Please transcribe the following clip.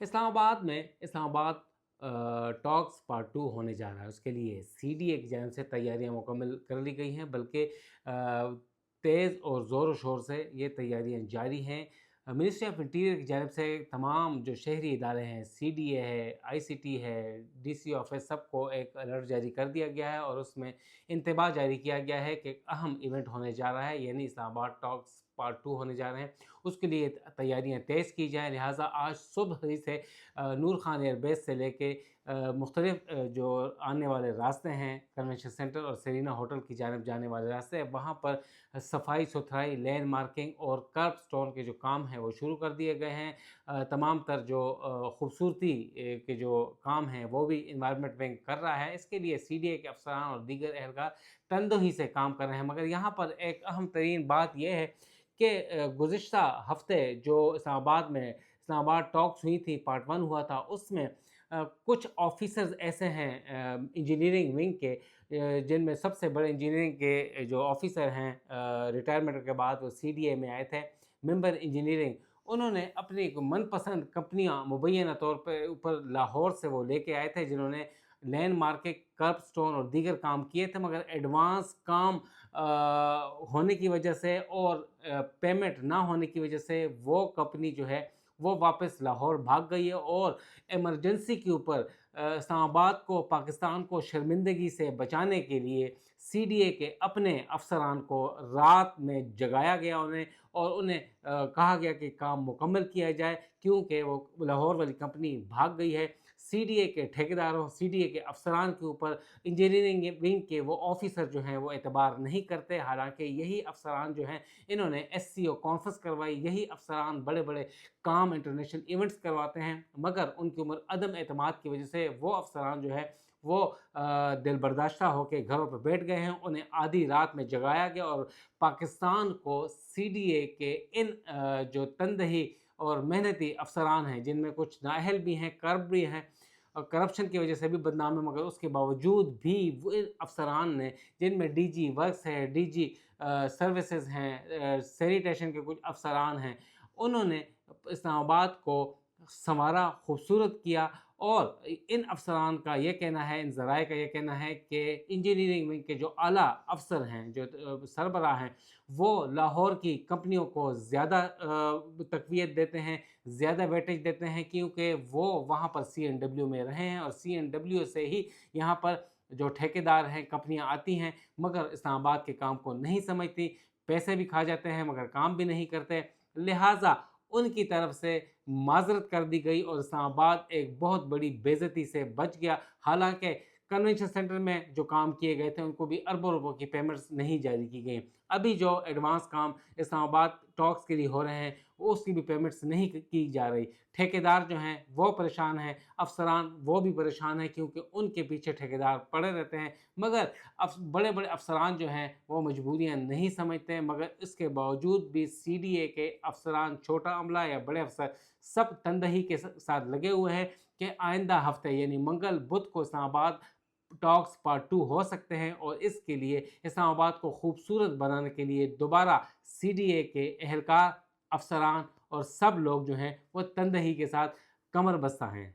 اسلام آباد میں اسلام آباد ٹاکس پارٹ 2 ہونے جا رہا ہے۔ اس کے لیے سی ڈی اے کی جانب سے تیاریاں مکمل کر لی گئی ہیں، بلکہ تیز اور زور و شور سے یہ تیاریاں جاری ہیں۔ منسٹری آف انٹیریئر کی جانب سے تمام جو شہری ادارے ہیں، سی ڈی اے ہے، آئی سی ٹی ہے، ڈی سی آفس، سب کو ایک الرٹ جاری کر دیا گیا ہے اور اس میں انتباہ جاری کیا گیا ہے کہ اہم ایونٹ ہونے جا رہا ہے، یعنی اسلام آباد ٹاکس پارٹ 2 ہونے جا رہے ہیں۔ اس کے لیے تیاریاں تیز کی جائیں، لہٰذا آج صبح ہی سے نور خان ایئر بیس سے لے کے مختلف جو آنے والے راستے ہیں، کنونشن سینٹر اور سیرینا ہوٹل کی جانب جانے والے راستے، وہاں پر صفائی ستھرائی، لین مارکنگ اور کرب سٹون کے جو کام ہیں وہ شروع کر دیے گئے ہیں۔ تمام تر جو خوبصورتی کے جو کام ہیں وہ بھی انوائرمنٹ ونگ کر رہا ہے۔ اس کے لیے سی ڈی اے کے افسران اور دیگر اہلکار تندہی سے کام کر رہے ہیں، مگر یہاں پر ایک اہم ترین بات یہ ہے کہ گزشتہ ہفتے جو اسلام آباد میں اسلام آباد ٹاکس ہوئی تھی، پارٹ 1 ہوا تھا، اس میں کچھ آفیسرز ایسے ہیں انجینئرنگ ونگ کے، جن میں سب سے بڑے انجینئرنگ کے جو آفیسر ہیں ریٹائرمنٹ کے بعد وہ سی ڈی اے میں آئے تھے، ممبر انجینئرنگ، انہوں نے اپنی من پسند کمپنیاں مبینہ طور پہ اوپر لاہور سے وہ لے کے آئے تھے، جنہوں نے لین مارکٹ، کرب سٹون اور دیگر کام کیے تھے، مگر ایڈوانس کام ہونے کی وجہ سے اور پیمنٹ نہ ہونے کی وجہ سے وہ کمپنی جو ہے وہ واپس لاہور بھاگ گئی ہے، اور ایمرجنسی کے اوپر اسلام آباد کو، پاکستان کو شرمندگی سے بچانے کے لیے سی ڈی اے کے اپنے افسران کو رات میں جگایا گیا اور انہیں کہا گیا کہ کام مکمل کیا جائے، کیونکہ وہ لاہور والی کمپنی بھاگ گئی ہے۔ سی ڈی اے کے ٹھیکیداروں، سی ڈی اے کے افسران کے اوپر انجینئرنگ ونگ کے وہ آفیسر جو ہیں وہ اعتبار نہیں کرتے، حالانکہ یہی افسران جو ہیں انہوں نے ایس سی او کانفرنس کروائی، یہی افسران بڑے بڑے کام انٹرنیشنل ایونٹس کرواتے ہیں، مگر ان کی عمر عدم اعتماد کی وجہ سے وہ افسران جو ہے وہ دل برداشتہ ہو کے گھروں پہ بیٹھ گئے ہیں۔ انہیں آدھی رات میں جگایا گیا اور پاکستان کو سی ڈی اے کے ان جو تندہی اور محنتی افسران ہیں، جن میں کچھ نااہل بھی ہیں، کرپ بھی ہیں اور کرپشن کی وجہ سے بھی بدنام ہے، مگر اس کے باوجود بھی وہ افسران نے، جن میں ڈی جی ورکس ہے، ڈی جی سروسز ہیں، سینیٹیشن کے کچھ افسران ہیں، انہوں نے اسلام آباد کو سنوارا، خوبصورت کیا، اور ان افسران کا یہ کہنا ہے، ان ذرائع کا یہ کہنا ہے کہ انجینئرنگ ونگ کے جو اعلیٰ افسر ہیں، جو سربراہ ہیں، وہ لاہور کی کمپنیوں کو زیادہ تقویت دیتے ہیں، زیادہ ویٹیج دیتے ہیں، کیونکہ وہ وہاں پر سی این ڈبلیو میں رہے ہیں، اور سی این ڈبلیو سے ہی یہاں پر جو ٹھیکیدار ہیں، کمپنیاں آتی ہیں، مگر اسلام آباد کے کام کو نہیں سمجھتی، پیسے بھی کھا جاتے ہیں مگر کام بھی نہیں کرتے، لہٰذا ان کی طرف سے معذرت کر دی گئی اور اسلام آباد ایک بہت بڑی بے عزتی سے بچ گیا۔ حالانکہ کنونشن سینٹر میں جو کام کیے گئے تھے ان کو بھی اربوں روپوں کی پیمنٹس نہیں جاری کی گئیں۔ ابھی جو ایڈوانس کام اسلام آباد ٹاکس کے لیے ہو رہے ہیں اس کی بھی پیمنٹس نہیں کی جا رہی۔ ٹھیکیدار جو ہیں وہ پریشان ہیں، افسران وہ بھی پریشان ہیں، کیونکہ ان کے پیچھے ٹھیکیدار پڑے رہتے ہیں، مگر بڑے بڑے افسران جو ہیں وہ مجبوریاں نہیں سمجھتے، مگر اس کے باوجود بھی سی ڈی اے کے افسران، چھوٹا عملہ یا بڑے افسر، سب تندہی کے ساتھ لگے ہوئے ہیں کہ آئندہ ہفتے یعنی منگل بدھ کو اسلام آباد ٹاکس پارٹ 2 ہو سکتے ہیں، اور اس کے لیے اسلام آباد کو خوبصورت بنانے کے لیے دوبارہ سی ڈی اے کے اہلکار، افسران اور سب لوگ جو ہیں وہ تندہی کے ساتھ کمر بستہ ہیں۔